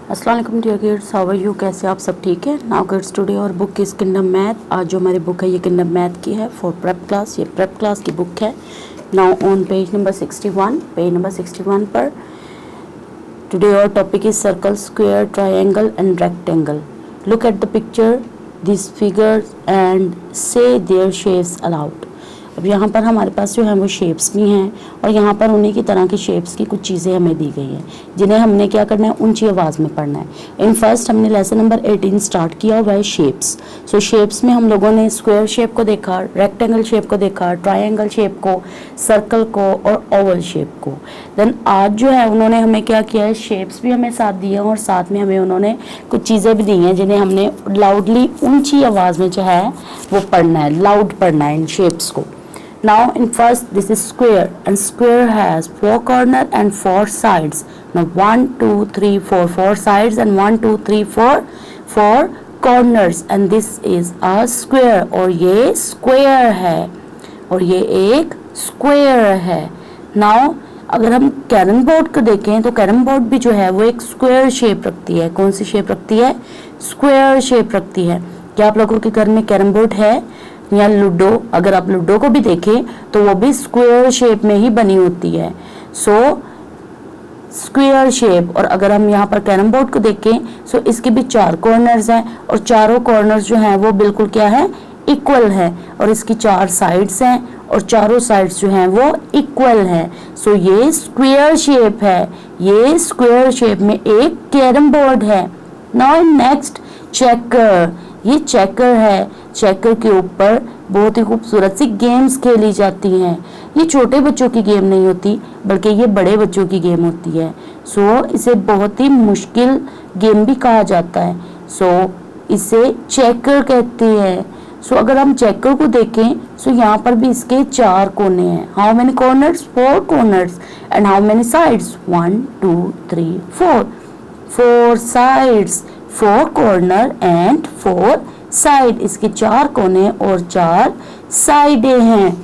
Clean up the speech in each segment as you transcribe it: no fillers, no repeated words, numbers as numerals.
अस्सलाम वालेकुम dear kids, how are you? कैसे आप सब ठीक है? Now kids, today our book is kingdom math. आज जो हमारी बुक है ये किंगडम मैथ की है फॉर प्रेप क्लास। ये प्रेप क्लास की बुक है। Now on page number 61, page number 61 पर टुडे और topic is circle, square, triangle and rectangle. Look at the picture this figures and से देयर शेप्स अलाउड। अब यहाँ पर हमारे पास जो है वो शेप्स भी हैं और यहाँ पर उन्हीं की तरह की शेप्स की कुछ चीज़ें हमें दी गई हैं जिन्हें हमने क्या करना है, ऊंची आवाज़ में पढ़ना है। इन फर्स्ट हमने लेसन नंबर 18 स्टार्ट किया हुआ है शेप्स। सो शेप्स में हम लोगों ने स्क्वायर शेप को देखा, रेक्टेंगल शेप को देखा, ट्रायंगल शेप को, सर्कल को और ओवल शेप को। देन आज जो है उन्होंने हमें क्या किया है, शेप्स भी हमें साथ दिए हैं और साथ में हमें उन्होंने कुछ चीज़ें भी दी हैं जिन्हें हमने लाउडली ऊंची आवाज़ में जो है वो पढ़ना है, लाउड पढ़ना है इन शेप्स को। Now in first this is square and square has 4 corner and 4 sides. Now 1 2 3 4 4 sides and 1 2 3 4 corners and this is a square और ये square है और ये एक square है। Now अगर हम कैरम बोर्ड को देखें तो कैरम बोर्ड भी जो है वो एक स्क्वायर शेप रखती है। कौन सी शेप रखती है? स्क्वायर शेप रखती है। क्या आप लोगों के घर में कैरम बोर्ड है या लूडो? अगर आप लूडो को भी देखें तो वो भी स्क्वायर शेप में ही बनी होती है। So square shape. और अगर हम यहाँ पर कैरम बोर्ड को देखें सो इसके भी 4 कॉर्नर्स हैं और चारों कॉर्नर्स जो हैं वो बिल्कुल क्या है, इक्वल है। और इसकी 4 साइड्स हैं और चारों साइड्स जो हैं वो इक्वल हैं। सो ये स्क्वायर शेप है। ये स्क्वायर शेप में एक कैरम बोर्ड है। Now next checker. ये चेकर है। चेकर के ऊपर बहुत ही खूबसूरत सी गेम्स खेली जाती हैं। ये छोटे बच्चों की गेम नहीं होती बल्कि ये बड़े बच्चों की गेम होती है। सो इसे बहुत ही मुश्किल गेम भी कहा जाता है। सो इसे चेकर कहते हैं। सो अगर हम चेकर को देखें सो यहाँ पर भी इसके 4 कोने हैं। How many corners? 4 corners. And how many sides? 1 2 3 4 4 sides. 4 corner and 4 side. इसके 4 कोने और 4 साइडें हैं।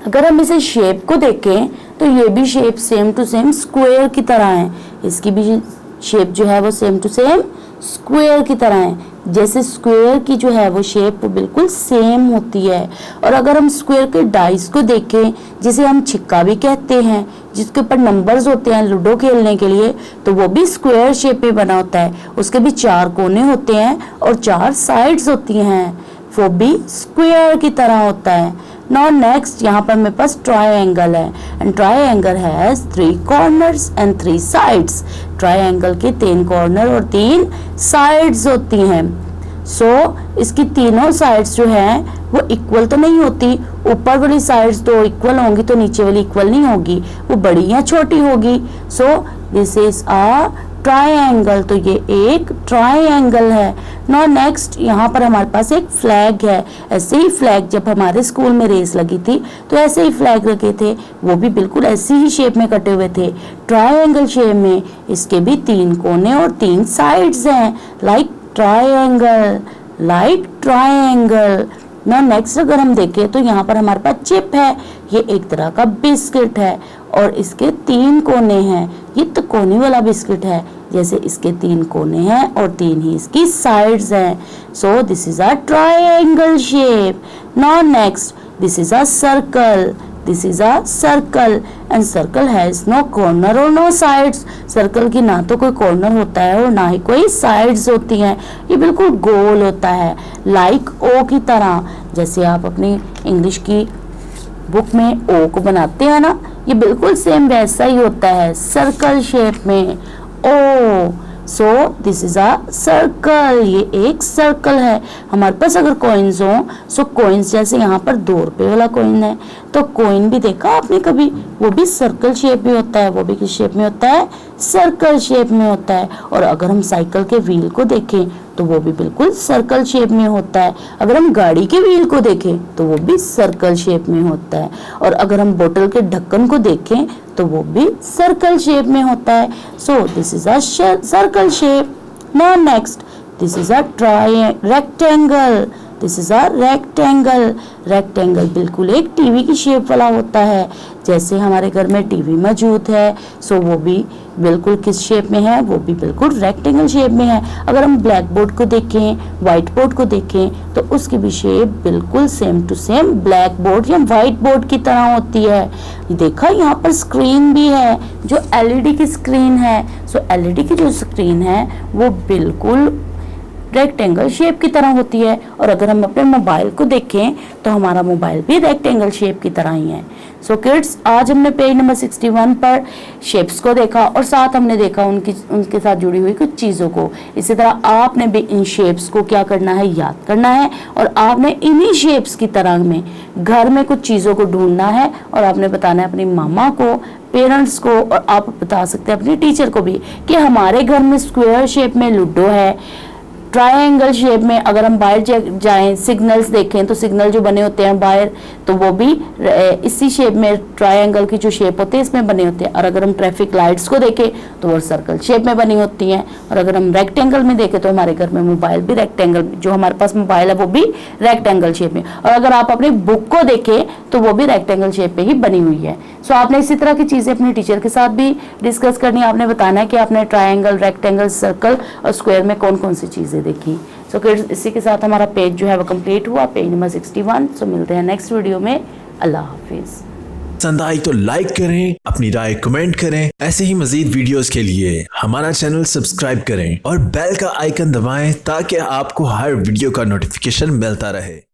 अगर हम इसे शेप को देखें तो ये भी shape same to same square की तरह है। इसकी भी शेप जो है वो सेम टू सेम स्क्वायर की तरह है। जैसे स्क्वायर की जो है वो शेप वो बिल्कुल सेम होती है। और अगर हम स्क्वायर के डाइस को देखें जिसे हम छिक्का भी कहते हैं, जिसके ऊपर नंबर्स होते हैं लूडो खेलने के लिए, तो वो भी स्क्वायर शेप में बना होता है। उसके भी 4 कोने होते हैं और 4 साइड्स होती हैं। वो भी स्क्वायर की तरह होता है। नाउ नेक्स्ट यहाँ पर मेरे पास ट्रायंगल है and triangle has 3 corners and 3 sides. Triangle के 3 कॉर्नर और 3 साइड्स होती हैं। सो इसकी तीनों साइड्स जो हैं वो इक्वल तो नहीं होती। ऊपर वाली साइड्स तो इक्वल होंगी तो नीचे वाली इक्वल नहीं होगी, वो बड़ी या छोटी होगी। सो दिस इज अ ट्रायंगल। तो ये एक ट्रायंगल है। नाउ नेक्स्ट यहाँ पर हमारे पास एक फ्लैग है। ऐसे ही फ्लैग जब हमारे स्कूल में रेस लगी थी तो ऐसे ही फ्लैग रखे थे, वो भी बिल्कुल ऐसी ही शेप में कटे हुए थे, ट्रायंगल शेप में। इसके भी 3 कोने और 3 साइड्स हैं, लाइक ट्रायंगल, लाइक ट्रायंगल। ना नेक्स्ट अगर हम देखें तो यहाँ पर हमारे पास चिप है। ये एक तरह का बिस्किट है और इसके 3 कोने हैं। ये तो कोने वाला बिस्किट है, जैसे इसके 3 कोने हैं और 3 ही इसकी साइड्स हैं। So this is a triangle shape. Now next this is a circle. This is a circle and circle has no corner और नो साइड्स। सर्कल की ना तो कोई कॉर्नर होता है और ना ही कोई साइड्स होती हैं। ये बिल्कुल गोल होता है, लाइक ओ की तरह। जैसे आप अपनी इंग्लिश की बुक में ओ को बनाते हैं ना, ये बिल्कुल सेम वैसा ही होता है, सर्कल शेप में O. So this is a circle. ये एक सर्कल है। हमारे पास अगर कॉइन्स हो सो कॉइन्स जैसे यहाँ पर 2 रुपए वाला कॉइन है तो कॉइन भी देखा आपने कभी, वो भी सर्कल शेप में होता है। वो भी किस शेप में होता है? सर्कल शेप में होता है। और अगर हम साइकिल के व्हील को देखें तो वो भी बिल्कुल सर्कल शेप में होता है। अगर हम गाड़ी के व्हील को देखें तो वो भी सर्कल शेप में होता है। और अगर हम बोतल के ढक्कन को देखें तो वो भी सर्कल शेप में होता है। सो this is a circle shape. Now next this is a rectangle. This is a rectangle. Rectangle बिल्कुल एक टीवी की शेप वाला होता है। जैसे हमारे घर में टीवी मौजूद है, सो वो भी बिल्कुल किस शेप में है, वो भी बिल्कुल रेक्टेंगल शेप में है। अगर हम ब्लैक बोर्ड को देखें, वाइट बोर्ड को देखें, तो उसकी भी शेप बिल्कुल same to same black board या वाइट बोर्ड की तरह होती है। देखा यहाँ पर स्क्रीन भी है जो एलईडी की स्क्रीन है। सो एलईडी की जो स्क्रीन है वो बिल्कुल रेक्टेंगल शेप की तरह होती है। और अगर हम अपने मोबाइल को देखें तो हमारा मोबाइल भी रेक्टेंगल शेप की तरह ही है। सो किड्स, आज हमने पेज नंबर 61 पर शेप्स को देखा और साथ हमने देखा उनके साथ जुड़ी हुई कुछ चीज़ों को। इसी तरह आपने भी इन शेप्स को क्या करना है, याद करना है, और आपने इन्हीं शेप्स की तरह में घर में कुछ चीज़ों को ढूंढना है और आपने बताना है अपनी मामा को, पेरेंट्स को, और आप बता सकते हैं अपनी टीचर को भी कि हमारे घर में स्क्वायर शेप में लूडो है, ट्रायंगल शेप में अगर हम बाहर जाएं सिग्नल्स देखें तो सिग्नल जो बने होते हैं बाहर, तो वो भी इसी शेप में ट्रायंगल की जो शेप होती है इसमें बने होते हैं। और अगर हम ट्रैफिक लाइट्स को देखें तो वो सर्कल शेप में बनी होती हैं। और अगर हम रेक्टेंगल में देखें तो हमारे घर में मोबाइल भी रेक्टेंगल, जो हमारे पास मोबाइल है वो भी रेक्टेंगल शेप में। और अगर आप अपनी बुक को देखें तो वो भी रेक्टेंगल शेप में ही बनी हुई है। सो आपने इसी तरह की चीज़ें अपनी टीचर के साथ भी डिस्कस करनी है। आपने बताना है कि आपने ट्रायंगल, रेक्टेंगल, सर्कल और स्क्वायर में कौन कौन सी चीज़ें देखी। सो किड्स, इसी के साथ हमारा पेज जो है वो कंप्लीट हुआ, पेज नंबर 61। सो मिलते हैं नेक्स्ट वीडियो में। अल्लाह हाफिज़। पसंद आई तो लाइक करें, अपनी राय कमेंट करें। ऐसे ही मजीद वीडियोस के लिए हमारा चैनल सब्सक्राइब करें और बेल का आइकन दबाएं ताकि आपको हर वीडियो का नोटिफिकेशन मिलता रहे।